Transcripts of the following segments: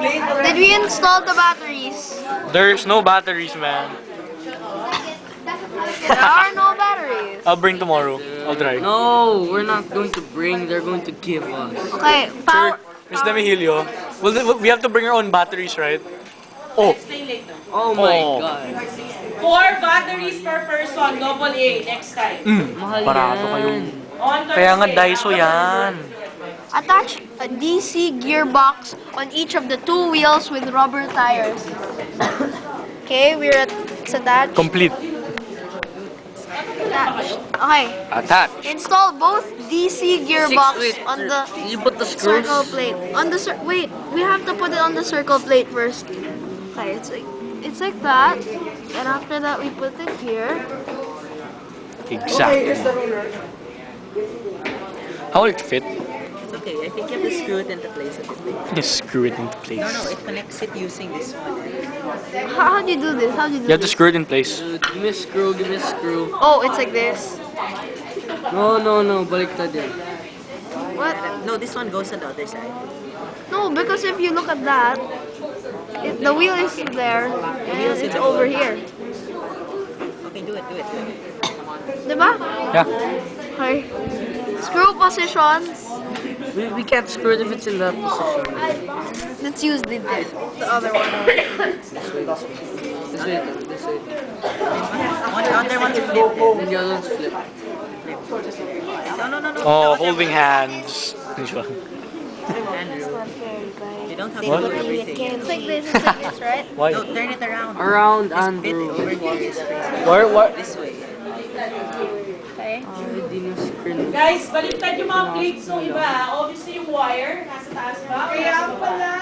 Did we install the batteries? There's no batteries, man. There are no batteries. I'll bring tomorrow. I'll try. No, we're not going to bring. They're going to give us. Okay, Sir, power. Miss Demihilio, we have to bring our own batteries, right? Oh. Oh my Oh. god. 4 batteries per person, double A next time. Mahal Parado yan. kayo. On Kaya nga Thursday, Daiso yan. Attach a DC gearbox on each of the 2 wheels with rubber tires. Okay, we're at attached. Complete. Attached. Okay. Attach. Install both DC gearbox on the You put the screws. circle plate. On the wait, we have to put it on the circle plate first. Okay, it's like that. And after that, we put it here. Exactly. How will it fit? Okay, I think you have to screw it into place a bit. Just screw it into place. No, it connects it using this one. How do you do this? How do you do You have to this? screw it in place. Dude, give me a screw, give me a screw. Oh, it's like this. No, baliktad yan. What? No, this one goes on the other side. No, because if you look at that, the wheel is there and it's over here. Okay, do it. Diba? Yeah. Okay. Screw positions. We can't screw it if it's in that position. Let's use the other one. This way. One under one to flip. Then the other one's flip. No. Oh, holding hands. Andrew, you don't have What? to do everything. It's like this, right? Why? No, turn it around. Around, Fit Andrew. over here. This way. Where? This way. Okay. Hindi na screen. Guys, baliktad yung mga plates ng iba. Obviously, yung wire, nasa taas ba? Kaya pala.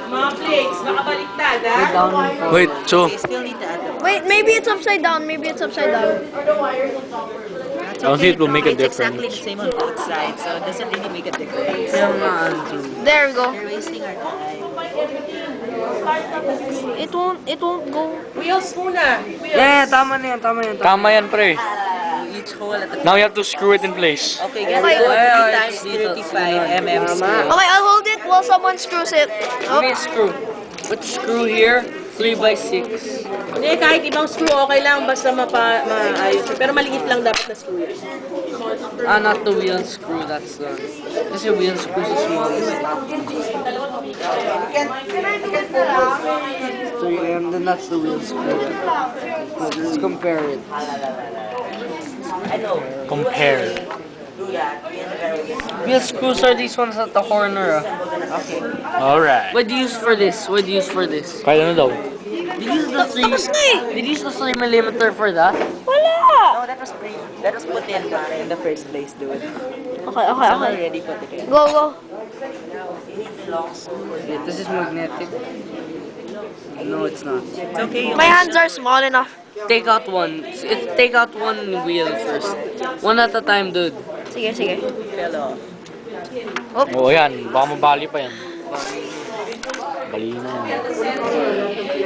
Mga plates, nakabaliktad, ha? Down. Wait, so Okay, still need to add the Wait, maybe it's upside down. Maybe it's upside down. That's I don't think it will make a It's exactly difference. the same on both sides, so it doesn't really make a difference. Kaya nga, Andrew. There we go. You're wasting our time. It won't go. Wheels muna. Wheels. Yeah, tama na yan. tama yan, pre. Each hole at the Now you have to screw it in place. Okay, get Okay. 3 times 35 mm screw. Okay, I'll hold it while someone screws it. Give me a screw. Put the screw here, 3x6. Hindi, kahit ibang screw, okay lang. Basta maayos. Pero maliit lang dapat na screw yan. Ah, not the wheel screw, that's the... Kasi wheel screw is the smallest. 3M, then that's the wheel screw. Let's compare it. Compare. Wheel screws are these ones at the corner. Alright. What do you use for this? What do you use for this? Kaya ano daw? Did you use the 3... Did you use the 3mm for that? No, that was put in the first place, dude. Okay. Someone already put it in. Go. Yeah, this is magnetic. No, it's not. It's okay. My hands are small enough. Take out one. Take out one wheel first. One at a time, dude. Sige. Fell off. Oo yan, baka mabali pa yan. Bali na yan.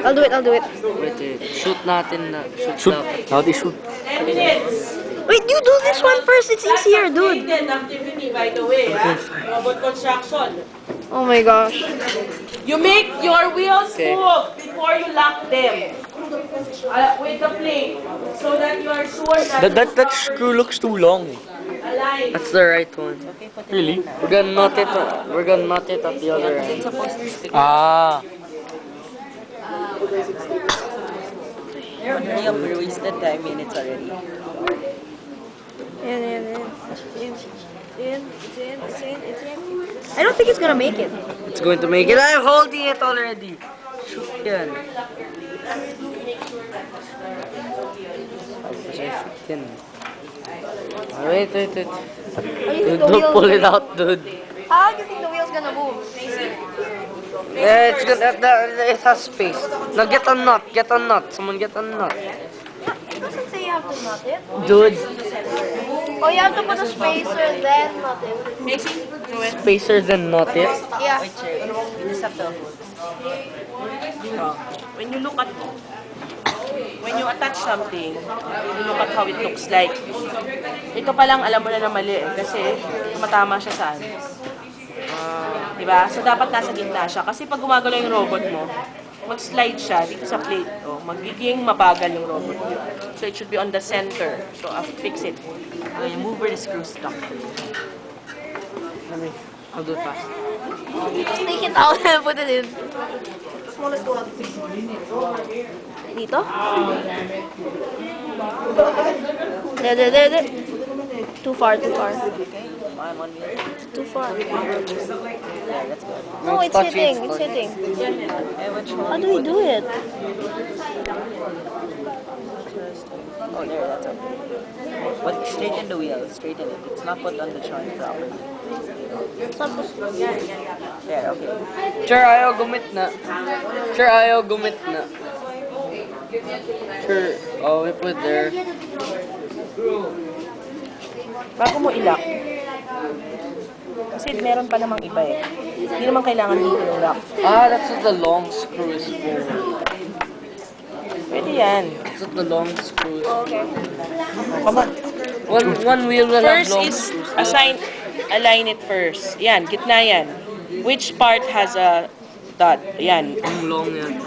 I'll do it. Wait. Shoot natin na. Shoot. dapat. How they shoot? 10 minutes. Wait, you do this one first. It's easier, dude. Related activity, by the way, ha? Robot construction. Oh my gosh. You make your wheels Okay. smooth before you lock them with the plate so that you are sure that That screw looks too long. align. That's the right one. Really? We're gonna knot it. We're gonna knot it at the other end. It's supposed to stick. Ah. You have wasted 10 minutes already. It's in. I don't think it's gonna make it. It's going to make it. I'm holding it already. Shoot yan. Wait. How do you think Dude, the don't pull it wheels? out, dude. How do you think the wheel's gonna move? Yeah, it's good. It has space. Now get a knot. Someone get a knot. It doesn't say you have to knot it. Dude, Oh, you have to put a spacer, then knot it. spacers and knot it. Yeah. Wait, Cherry. You just have to... When you look at when you attach something, you look at how it looks like. Ito pa lang alam mo na mali kasi tumatama siya sa ano. Diba? So, dapat nasa gitna siya. Kasi pag gumagalaw yung robot mo, mag-slide siya dito sa plate. O, magiging mabagal yung robot mo. So, it should be on the center. So, I'll fix it. You move where the screw stuck. I'll do it fast. Just take it out and put it in. Dito? There. Too far. I'm on wheel. Too far. There, that's good. No, it's touchy, hitting. it's It's hitting. Hey, which one? How do we do it? Oh, there, that's okay. But straighten the wheel, straighten it. It's not put on the joint properly. There, okay. Sure, ayaw gumit na. Sure, oh, we put there. Bago mo ilak. Kasi meron pa namang iba eh. Hindi naman kailangan dito yung lock. Ah, that's what the long screw is for. Pwede yan. That's what the long screw is for. Come on. One wheel will have First long is screws. align it first. Yan, gitna yan. Which part has a dot? Yan. Ang long yan.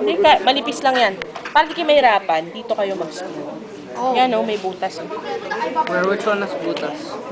Hindi ka, manipis lang yan. Para di kayo mahirapan, dito kayo mag-screw. Yan oh, may butas. Which one has butas?